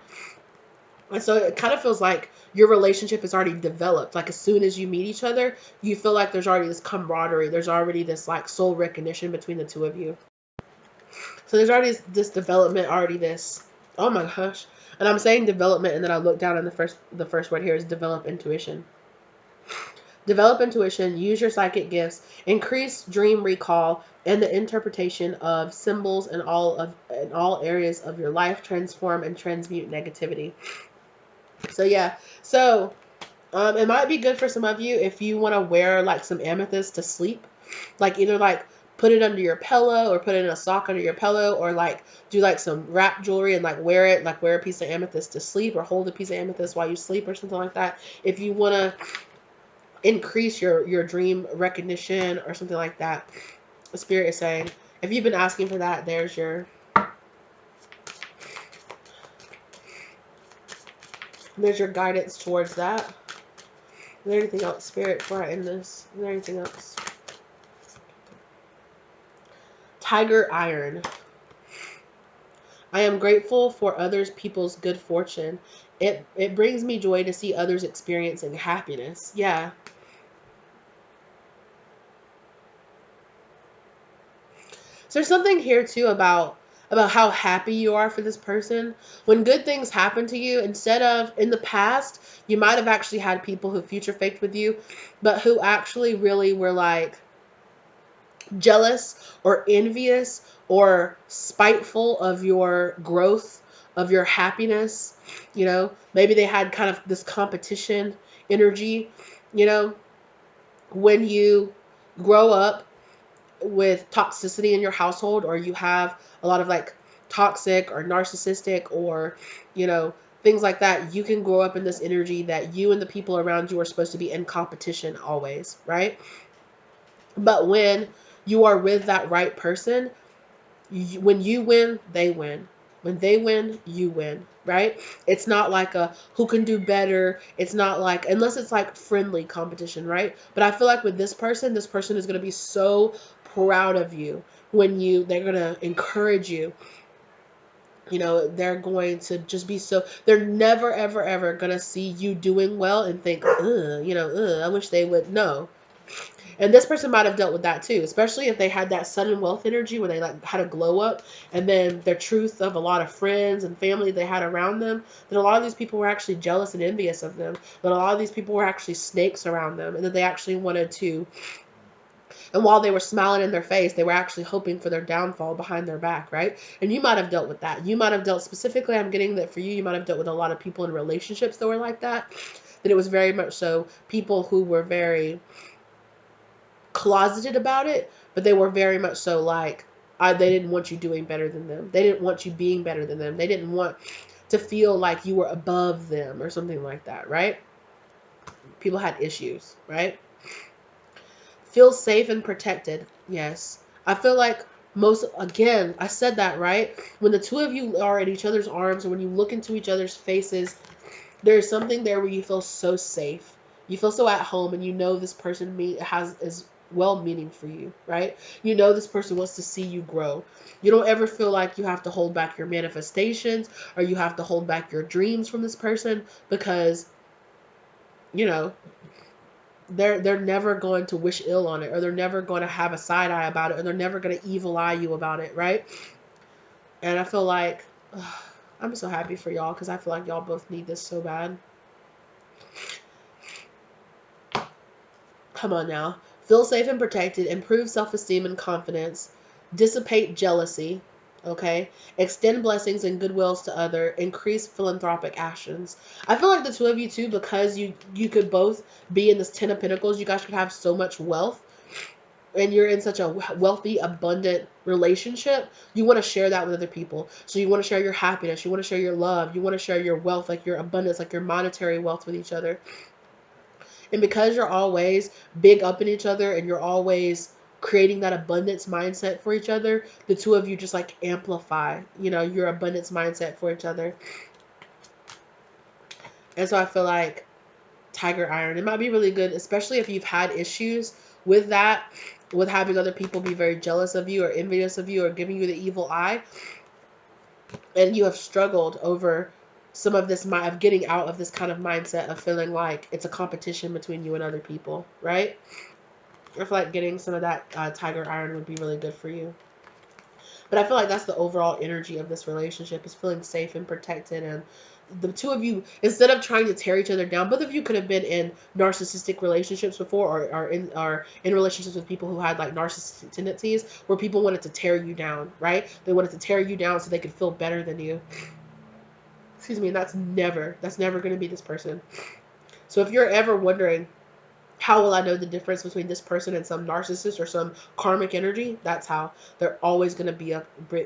S1: And so it kind of feels like your relationship is already developed. Like as soon as you meet each other, you feel like there's already this camaraderie. There's already this like soul recognition between the two of you. So there's already this development, already this, oh my gosh. And I'm saying development, and then I look down, and the first word here is develop intuition. Develop intuition, use your psychic gifts, increase dream recall, and the interpretation of symbols in all areas of your life, transform and transmute negativity. So yeah, so it might be good for some of you if you want to wear like some amethyst to sleep, like either like put it under your pillow or put it in a sock under your pillow, or like do like some wrap jewelry and like wear it, like wear a piece of amethyst to sleep, or hold a piece of amethyst while you sleep or something like that. If you want to increase your dream recognition or something like that, the spirit is saying, if you've been asking for that, there's your guidance towards that. Is there anything else, spirit, before I end this? Is there anything else? Tiger iron. I am grateful for others people's good fortune. It brings me joy to see others experiencing happiness. Yeah. So there's something here too about how happy you are for this person. When good things happen to you, instead of in the past, you might have actually had people who future faked with you, but who actually really were like jealous or envious or spiteful of your growth, of your happiness. Maybe they had kind of this competition energy. You know, when you grow up with toxicity in your household, or you have a lot of like toxic or narcissistic or, you know, things like that, you can grow up in this energy that you and the people around you are supposed to be in competition always, right? But when you are with that right person, when you win, they win. When they win, you win, right? It's not like a who can do better. It's not like, unless it's like friendly competition, right? But I feel like with this person is going to be so proud of you when they're going to encourage you. You know, they're going to just be so, they're never, ever, ever going to see you doing well and think, ugh, you know, ugh, I wish they would know. And this person might have dealt with that too, especially if they had that sudden wealth energy where they like had a glow up, and then their truth of a lot of friends and family they had around them, that a lot of these people were actually jealous and envious of them, that a lot of these people were actually snakes around them, and that they actually wanted to, and while they were smiling in their face, they were actually hoping for their downfall behind their back, right? And you might have dealt with that. You might have dealt specifically, I'm getting that for you, you might have dealt with a lot of people in relationships that were like that. That it was very much so people who were very closeted about it, but they were very much so like, they didn't want you doing better than them. They didn't want you being better than them. They didn't want to feel like you were above them or something like that, right? People had issues, right? Feel safe and protected. Yes. I feel like most, again, I said that, right? When the two of you are in each other's arms, or when you look into each other's faces, there's something there where you feel so safe. You feel so at home, and you know this person is well meaning for you, right? You know this person wants to see you grow. You don't ever feel like you have to hold back your manifestations, or you have to hold back your dreams from this person, because, you know, they're never going to wish ill on it, or they're never going to have a side eye about it, or they're never going to evil eye you about it, right? And I feel like, I'm so happy for y'all, because I feel like y'all both need this so bad. Come on now. Feel safe and protected, improve self-esteem and confidence, dissipate jealousy, okay? Extend blessings and goodwills to other, increase philanthropic actions. I feel like the two of you too, because you could both be in this 10 of Pentacles, you guys could have so much wealth, and you're in such a wealthy, abundant relationship, you want to share that with other people. So you want to share your happiness, you want to share your love, you want to share your wealth, like your abundance, like your monetary wealth with each other. And because you're always big up in each other, and you're always creating that abundance mindset for each other, the two of you just like amplify, you know, your abundance mindset for each other. And so I feel like Tiger Iron, it might be really good, especially if you've had issues with that, with having other people be very jealous of you or envious of you or giving you the evil eye, and you have struggled over some of this, of getting out of this kind of mindset of feeling like it's a competition between you and other people, right? I feel like getting some of that Tiger Iron would be really good for you. But I feel like that's the overall energy of this relationship, is feeling safe and protected. And the two of you, instead of trying to tear each other down, both of you could have been in narcissistic relationships before, or in relationships with people who had like narcissistic tendencies, where people wanted to tear you down, right? They wanted to tear you down so they could feel better than you. Excuse me. And that's never going to be this person. So if you're ever wondering, how will I know the difference between this person and some narcissist or some karmic energy? That's how. They're always going to be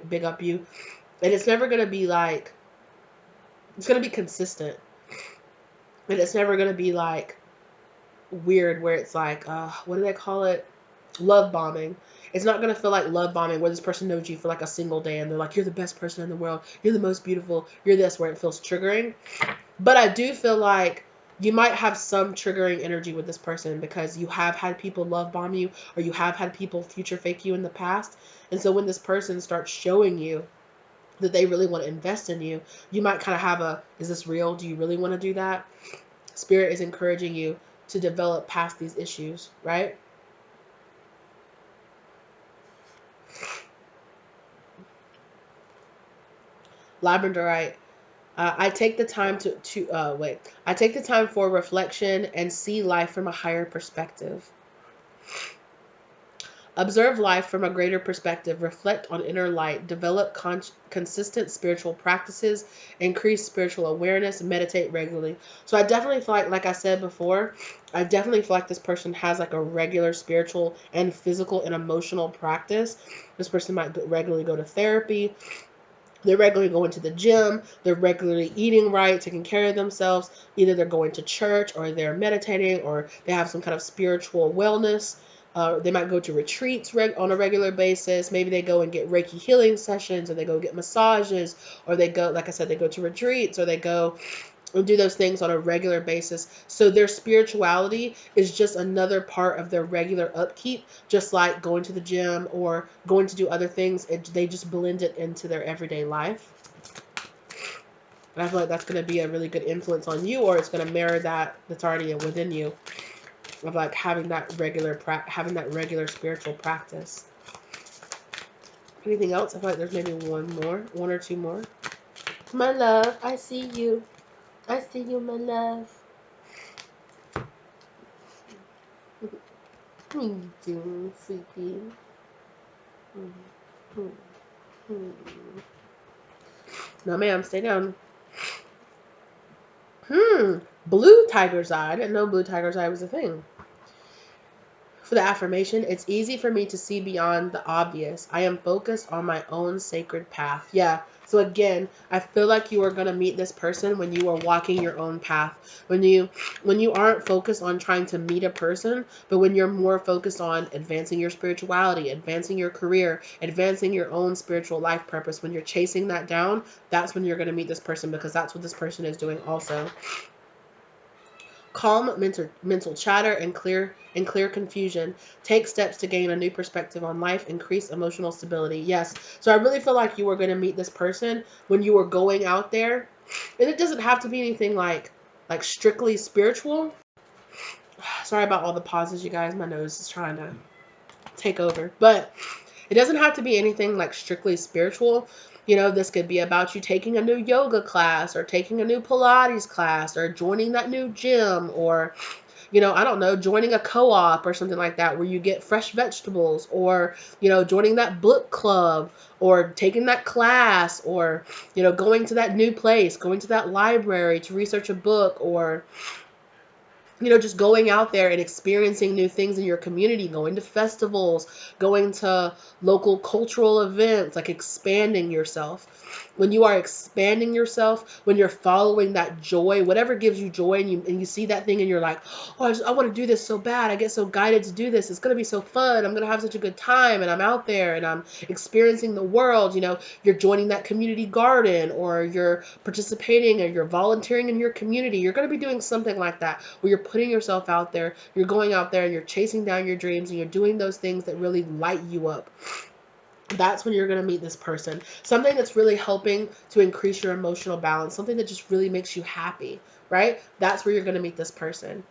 S1: big up you. And it's never going to be like, it's going to be consistent. And it's never going to be like weird where it's like, what do they call it? Love bombing. It's not going to feel like love bombing where this person knows you for like a single day and they're like, you're the best person in the world. You're the most beautiful. You're this, where it feels triggering. But I do feel like you might have some triggering energy with this person, because you have had people love bomb you, or you have had people future fake you in the past. And so when this person starts showing you that they really want to invest in you, you might kind of have is this real? Do you really want to do that? Spirit is encouraging you to develop past these issues, right? Labradorite. I take the time I take the time for reflection and see life from a higher perspective. Observe life from a greater perspective, reflect on inner light, develop consistent spiritual practices, increase spiritual awareness, meditate regularly. So I definitely feel like I said before, I definitely feel like this person has like a regular spiritual and physical and emotional practice. This person might regularly go to therapy. They're regularly going to the gym. They're regularly eating right, taking care of themselves. Either they're going to church, or they're meditating, or they have some kind of spiritual wellness. They might go to retreats on a regular basis. Maybe they go and get Reiki healing sessions, or they go get massages, or they go, like I said, they go to retreats, or they go and do those things on a regular basis. So their spirituality is just another part of their regular upkeep, just like going to the gym or going to do other things. They just blend it into their everyday life. And I feel like that's going to be a really good influence on you, or it's going to mirror that that's already within you, of like having that regular spiritual practice. Anything else? I feel like there's maybe one or two more. My love, I see you. I see you, my love. What are you doing, sweetie? No, ma'am, stay down. Blue tiger's eye. I didn't know blue tiger's eye was a thing. For the affirmation, it's easy for me to see beyond the obvious. I am focused on my own sacred path. Yeah. So again, I feel like you are going to meet this person when you are walking your own path. When you aren't focused on trying to meet a person, but when you're more focused on advancing your spirituality, advancing your career, advancing your own spiritual life purpose. When you're chasing that down, that's when you're going to meet this person, because that's what this person is doing also. Calm mental chatter and clear confusion. Take steps to gain a new perspective on life. Increase emotional stability. Yes. So I really feel like you are going to meet this person when you are going out there. And it doesn't have to be anything like strictly spiritual. Sorry about all the pauses, you guys. My nose is trying to take over. But it doesn't have to be anything like strictly spiritual. You know, this could be about you taking a new yoga class, or taking a new Pilates class, or joining that new gym, or, you know, I don't know, joining a co-op or something like that where you get fresh vegetables, or, you know, joining that book club, or taking that class, or, you know, going to that new place, going to that library to research a book, or, you know, just going out there and experiencing new things in your community, going to festivals, going to local cultural events, like expanding yourself. When you are expanding yourself, when you're following that joy, whatever gives you joy, and you see that thing and you're like, oh, I want to do this so bad. I get so guided to do this. It's going to be so fun. I'm going to have such a good time. And I'm out there and I'm experiencing the world. You know, you're joining that community garden, or you're participating, or you're volunteering in your community. You're going to be doing something like that where you're putting yourself out there. You're going out there and you're chasing down your dreams, and you're doing those things that really light you up. That's when you're going to meet this person. Something that's really helping to increase your emotional balance. Something that just really makes you happy, right? That's where you're going to meet this person.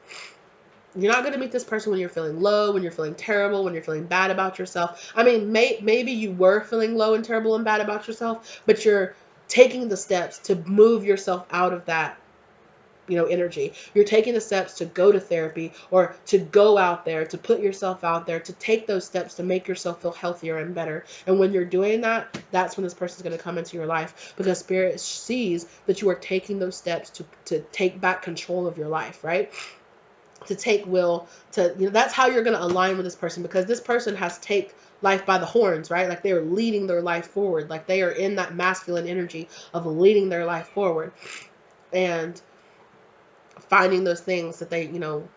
S1: You're not going to meet this person when you're feeling low, when you're feeling terrible, when you're feeling bad about yourself. I mean, maybe you were feeling low and terrible and bad about yourself, but you're taking the steps to move yourself out of that, you know, energy. You're taking the steps to go to therapy, or to go out there, to put yourself out there, to take those steps to make yourself feel healthier and better. And when you're doing that, that's when this person's going to come into your life, because spirit sees that you are taking those steps to take back control of your life, right? To take will, to, you know, that's how you're going to align with this person, because this person has take life by the horns, right? Like they're leading their life forward. Like they are in that masculine energy of leading their life forward. And finding those things that they, you know,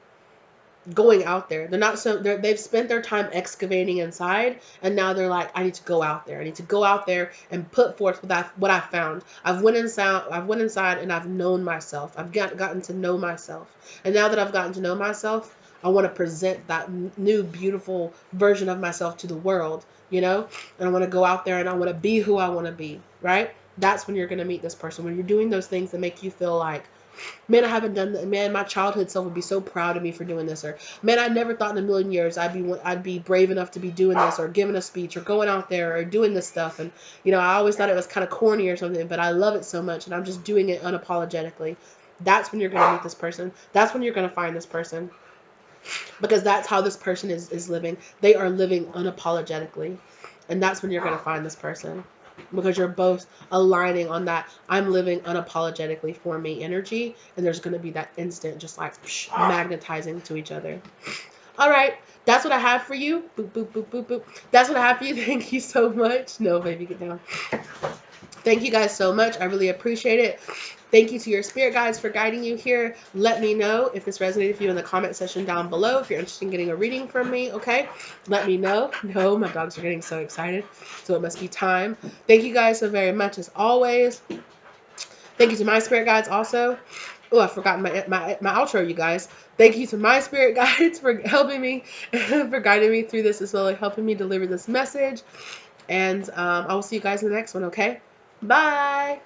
S1: going out there. They've spent their time excavating inside, and now they're like, I need to go out there. I need to go out there and put forth what I found. I've went inside and I've known myself. I've gotten to know myself. And now that I've gotten to know myself, I want to present that new beautiful version of myself to the world, you know? And I want to go out there and I want to be who I want to be, right? That's when you're going to meet this person. When you're doing those things that make you feel like, man, I haven't done that. Man, my childhood self would be so proud of me for doing this. Or, man, I never thought in a million years I'd be brave enough to be doing this, or giving a speech, or going out there, or doing this stuff. And, you know, I always thought it was kind of corny or something, but I love it so much, and I'm just doing it unapologetically. That's when you're going to meet this person. That's when you're going to find this person. Because that's how this person is living. They are living unapologetically. And that's when you're going to find this person. Because you're both aligning on that I'm living unapologetically for me energy. And there's going to be that instant just like magnetizing to each other. All right. That's what I have for you. Boop, boop, boop, boop, boop. That's what I have for you. Thank you so much. No, baby, get down. Thank you guys so much. I really appreciate it. Thank you to your spirit guides for guiding you here. Let me know if this resonated with you in the comment section down below. If you're interested in getting a reading from me, okay? Let me know. No, my dogs are getting so excited, so it must be time. Thank you guys so very much as always. Thank you to my spirit guides also. Oh, I forgot my outro, you guys. Thank you to my spirit guides for helping me, for guiding me through this as well, like helping me deliver this message. And I will see you guys in the next one, okay? Bye.